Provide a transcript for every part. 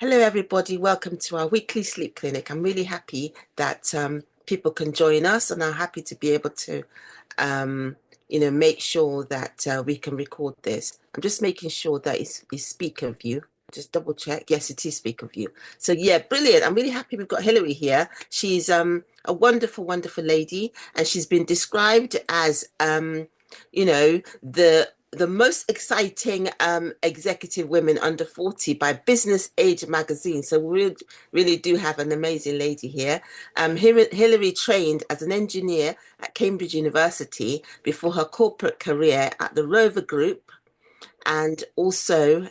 Hello, everybody. Welcome to our weekly sleep clinic. I'm really happy that people can join us, and I'm happy to be able to, um, make sure that we can record this. I'm just making sure that it's speaker view. Just double check. Yes, it is speaker view. So yeah, brilliant. I'm really happy we've got Hilary here. She's a wonderful, wonderful lady, and she's been described as the most exciting executive women under 40 by Business Age magazine. So we really do have an amazing lady here. Hilary trained as an engineer at Cambridge University before her corporate career at the Rover Group. And also,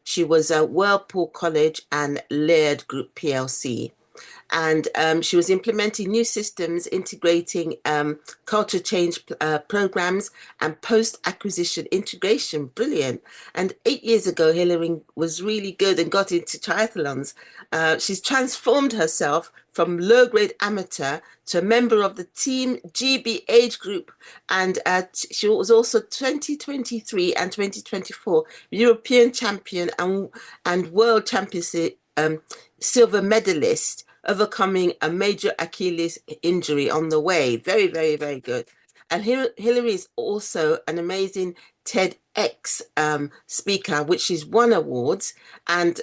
she was at Whirlpool College and Laird Group PLC, and she was implementing new systems, integrating culture change programs and post-acquisition integration. Brilliant. And 8 years ago, Hilary was really good and got into triathlons. She's transformed herself from low-grade amateur to a member of the Team GB age group, and she was also 2023 and 2024 European champion and world championship silver medalist, overcoming a major Achilles injury on the way. Very, very, very good. And Hilary is also an amazing TEDx speaker, which she's won awards, and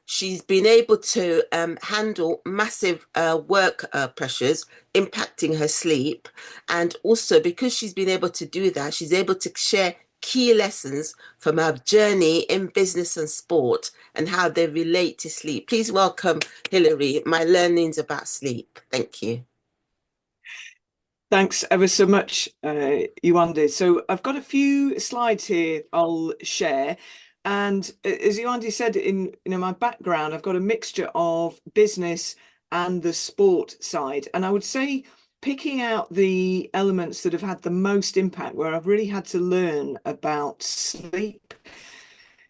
she's been able to handle massive work pressures impacting her sleep. And also, because she's been able to do that, she's able to share key lessons from her journey in business and sport and how they relate to sleep. Please welcome Hilary, my learnings about sleep. Thank you. Thanks ever so much, Yewande. So I've got a few slides here I'll share. And as Yewande said, in my background, I've got a mixture of business and the sport side. And I would say picking out the elements that have had the most impact, where I've really had to learn about sleep,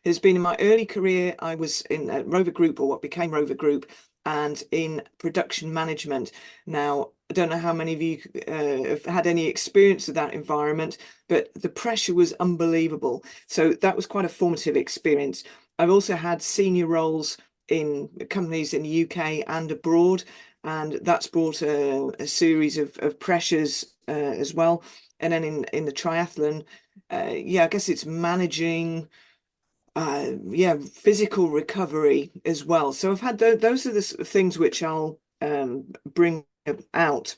has been in my early career. I was in Rover Group, or what became Rover Group, and in production management. Now, I don't know how many of you have had any experience of that environment, but the pressure was unbelievable. So that was quite a formative experience. I've also had senior roles in companies in the UK and abroad, and that's brought a series of pressures as well. And then in the triathlon, I guess it's managing physical recovery as well. So I've had those are the things which I'll bring out.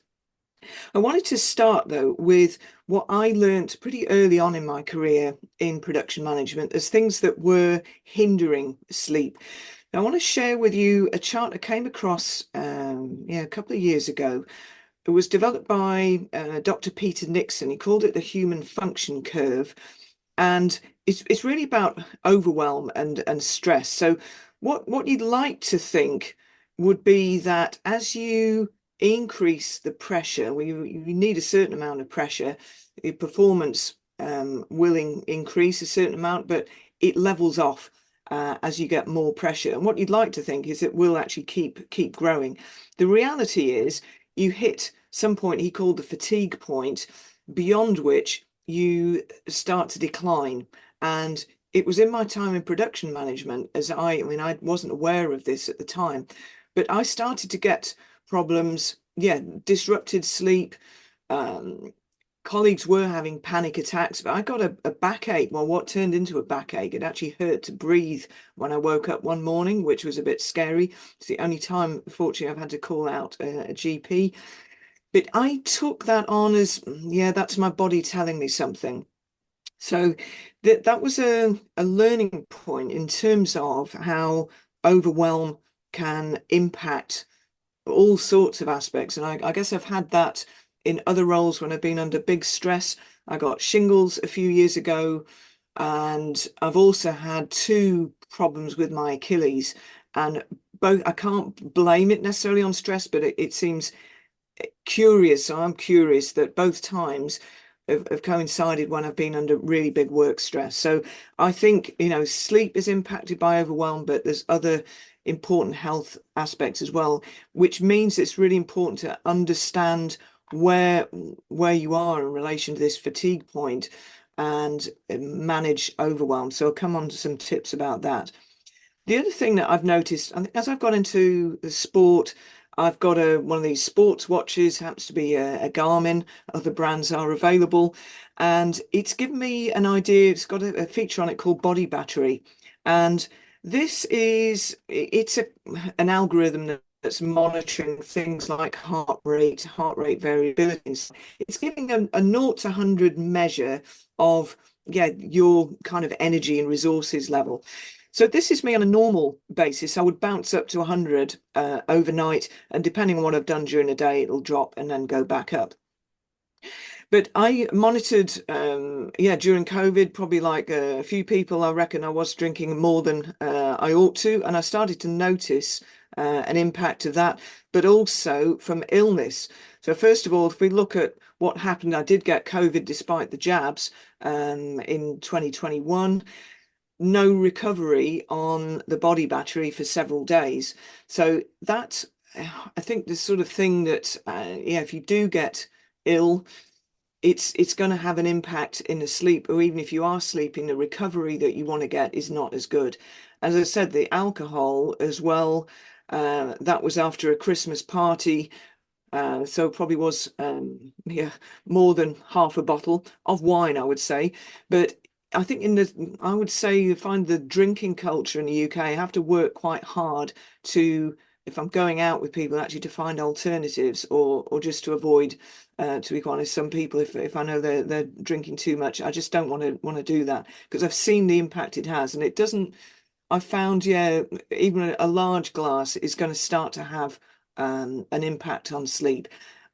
I wanted to start though with what I learned pretty early on in my career in production management as things that were hindering sleep. Now, I want to share with you a chart I came across a couple of years ago. It was developed by Dr. Peter Nixon. He called it the human function curve. And it's really about overwhelm and stress. So what you'd like to think would be that as you increase the pressure, well, you need a certain amount of pressure, your performance will increase a certain amount, but it levels off as you get more pressure. And what you'd like to think is it will actually keep growing. The reality is you hit some point he called the fatigue point, beyond which you start to decline. And it was in my time in production management, as I mean, I wasn't aware of this at the time, but I started to get problems, disrupted sleep. Colleagues were having panic attacks, but I got a backache. Well, what turned into a backache, it actually hurt to breathe when I woke up one morning, which was a bit scary. It's the only time, fortunately, I've had to call out a GP. But I took that on as, that's my body telling me something. So that was a learning point in terms of how overwhelm can impact all sorts of aspects. And I guess I've had that in other roles when I've been under big stress. I got shingles a few years ago, and I've also had two problems with my Achilles. And both, I can't blame it necessarily on stress, but it seems curious. So I'm curious that both times have coincided when I've been under really big work stress. So I think, sleep is impacted by overwhelm, but there's other important health aspects as well, which means it's really important to understand where you are in relation to this fatigue point and manage overwhelm. So I'll come on to some tips about that. The other thing that I've noticed, I think as I've got into the sport, I've got one of these sports watches, happens to be a Garmin. Other brands are available, and it's given me an idea. It's got a feature on it called body battery, and this is it's an algorithm that's monitoring things like heart rate variability. It's giving a 0 to 100 measure of your kind of energy and resources level. So this is me on a normal basis. I would bounce up to 100 overnight, and depending on what I've done during the day, it'll drop and then go back up. But I monitored, during COVID, probably like a few people, I reckon I was drinking more than I ought to. And I started to notice an impact of that, but also from illness. So first of all, if we look at what happened, I did get COVID despite the jabs in 2021. No recovery on the body battery for several days. So that, I think, the sort of thing that, if you do get ill, it's going to have an impact in the sleep, or even if you are sleeping, the recovery that you want to get is not as good. As I said, the alcohol as well, that was after a Christmas party. So probably was more than half a bottle of wine, I would say. But I think I would say you find the drinking culture in the UK, I have to work quite hard to, if I'm going out with people, actually to find alternatives, or just to avoid, to be quite honest, some people, if I know they're drinking too much, I just don't want to do that, because I've seen the impact it has, and it doesn't. I found, even a large glass is going to start to have an impact on sleep.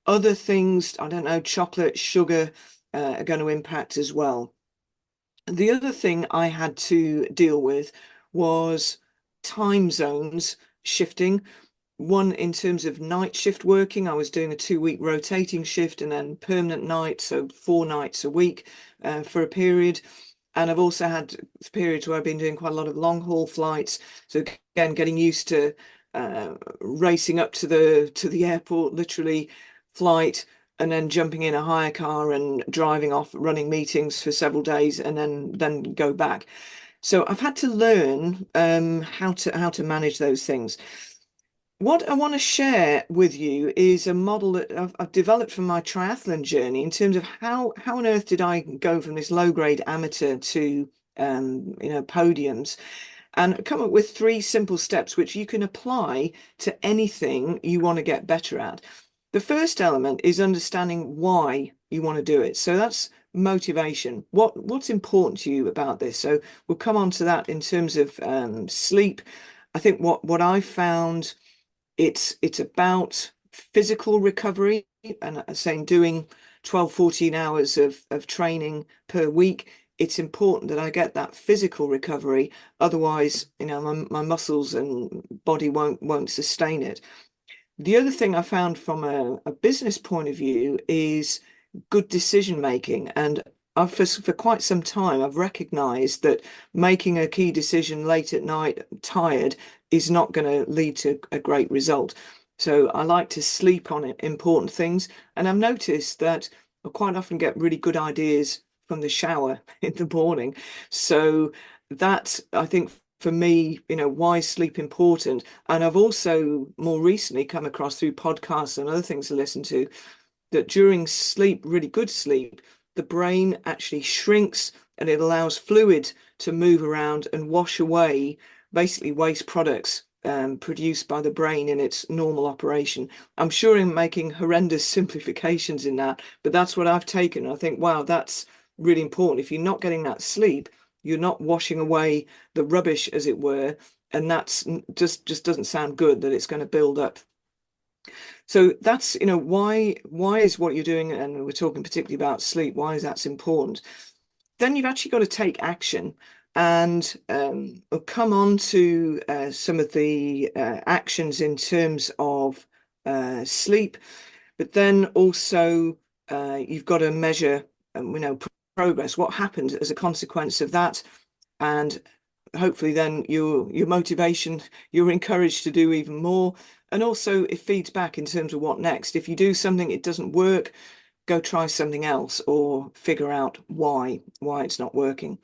Other things, I don't know, chocolate, sugar, are going to impact as well. The other thing I had to deal with was time zones shifting. One, in terms of night shift working, I was doing a 2-week rotating shift and then permanent night, so 4 nights a week for a period. And I've also had periods where I've been doing quite a lot of long haul flights. So again, getting used to racing up to the airport, literally flight, and then jumping in a hire car and driving off, running meetings for several days, and then go back. So I've had to learn how to manage those things. What I want to share with you is a model that I've developed from my triathlon journey, in terms of how on earth did I go from this low grade amateur to podiums, and come up with 3 simple steps which you can apply to anything you want to get better at. The first element is understanding why you want to do it. So that's motivation. What's important to you about this? So we'll come on to that in terms of sleep. I think what I found, it's about physical recovery, and I'm saying doing 12, 14 hours of training per week. It's important that I get that physical recovery. Otherwise, my muscles and body won't sustain it. The other thing I found from a business point of view is good decision making. And for quite some time, I've recognized that making a key decision late at night, tired, is not going to lead to a great result. So I like to sleep on important things. And I've noticed that I quite often get really good ideas from the shower in the morning. So that, I think, for me, why is sleep important? And I've also more recently come across, through podcasts and other things to listen to, that during sleep, really good sleep, the brain actually shrinks, and it allows fluid to move around and wash away basically waste products produced by the brain in its normal operation. I'm sure I'm making horrendous simplifications in that, but that's what I've taken. I think, wow, that's really important. If you're not getting that sleep, you're not washing away the rubbish, as it were, and that's just doesn't sound good, that it's going to build up. So that's, why is what you're doing, and we're talking particularly about sleep, why is that important? Then you've actually got to take action, and we'll come on to some of the actions in terms of sleep, but then also you've got to measure, progress, what happened as a consequence of that, and hopefully then your motivation, you're encouraged to do even more. And also it feeds back in terms of what next. If you do something, it doesn't work, go try something else, or figure out why it's not working.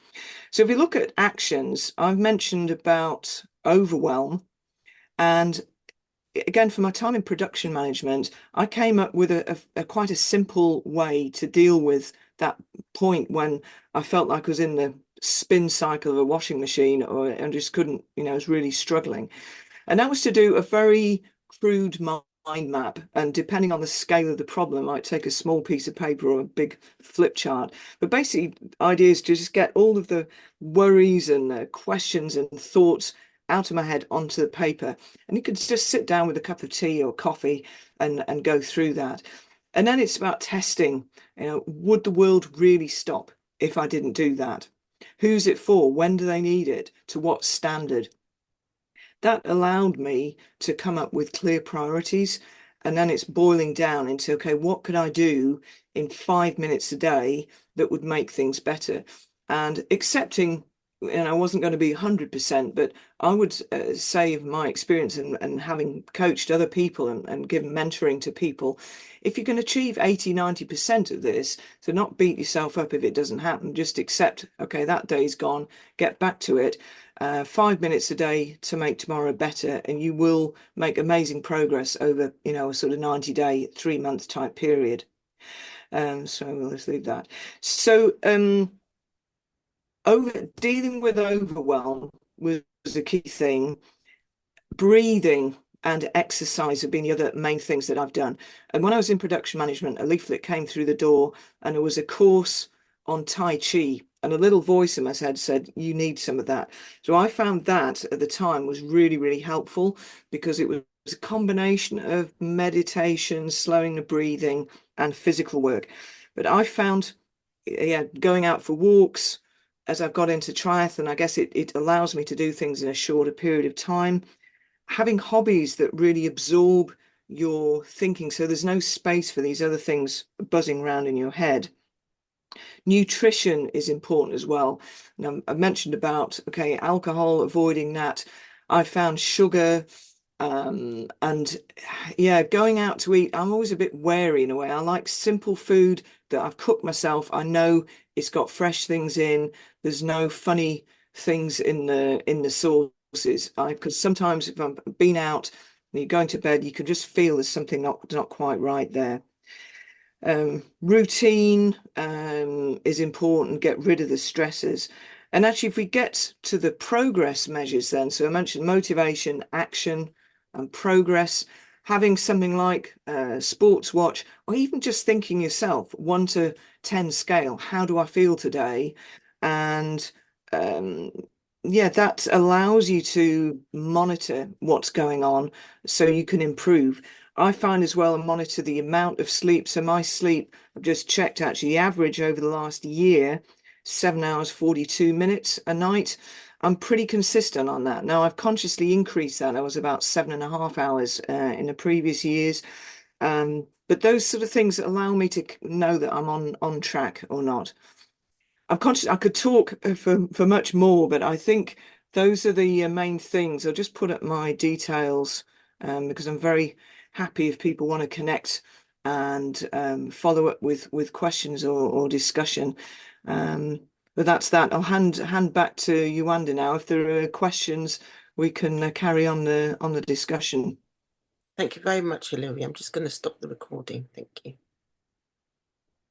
So if we look at actions, I've mentioned about overwhelm. And again, for my time in production management, I came up with a quite a simple way to deal with that point when I felt like I was in the spin cycle of a washing machine, or and just couldn't, I was really struggling. And that was to do a very crude mind map. And depending on the scale of the problem, I might take a small piece of paper or a big flip chart. But basically, the idea is to just get all of the worries and questions and thoughts out of my head onto the paper. And you could just sit down with a cup of tea or coffee and go through that. And then it's about testing, would the world really stop if I didn't do that? Who's it for? When do they need it? To what standard? That allowed me to come up with clear priorities. And then it's boiling down into, okay, what could I do in 5 minutes a day that would make things better? And accepting, and I wasn't going to be 100%, but I would say of my experience and having coached other people and given mentoring to people, if you can achieve 80, 90% of this, so not beat yourself up if it doesn't happen, just accept, okay, that day's gone, get back to it. 5 minutes a day to make tomorrow better, and you will make amazing progress over, a sort of 90-day, 3-month type period. So let's leave that. So dealing with overwhelm was a key thing. Breathing and exercise have been the other main things that I've done. And when I was in production management, a leaflet came through the door and there was a course on Tai Chi, and a little voice in my head said, you need some of that. So I found that at the time was really, really helpful, because it was a combination of meditation, slowing the breathing, and physical work. But I found, yeah, going out for walks, as I've got into triathlon, I guess it allows me to do things in a shorter period of time. Having hobbies that really absorb your thinking, so there's no space for these other things buzzing around in your head. Nutrition is important as well. Now, I mentioned about, okay, alcohol, avoiding that. I found sugar, and yeah, going out to eat, I'm always a bit wary in a way. I like simple food that I've cooked myself. I know it's got fresh things in. There's no funny things in the sauces. Because sometimes if I'm been out and you're going to bed, you can just feel there's something not quite right there. Routine is important, get rid of the stresses. And actually, if we get to the progress measures then, so I mentioned motivation, action, and progress, having something like sports watch, or even just thinking yourself, 1 to 10 scale, how do I feel today? And yeah, that allows you to monitor what's going on so you can improve. I find as well and monitor the amount of sleep. So my sleep, I've just checked actually, the average over the last year, 7 hours, 42 minutes a night. I'm pretty consistent on that. Now I've consciously increased that. I was about 7.5 hours in the previous years. But those sort of things allow me to know that I'm on track or not. I'm conscious I could talk for much more, but I think those are the main things. I'll just put up my details because I'm very happy if people want to connect and follow up with questions or discussion. But that's that. I'll hand back to Yewande now. If there are questions, we can carry on the discussion. Thank you very much, Hilary. I'm just going to stop the recording. Thank you.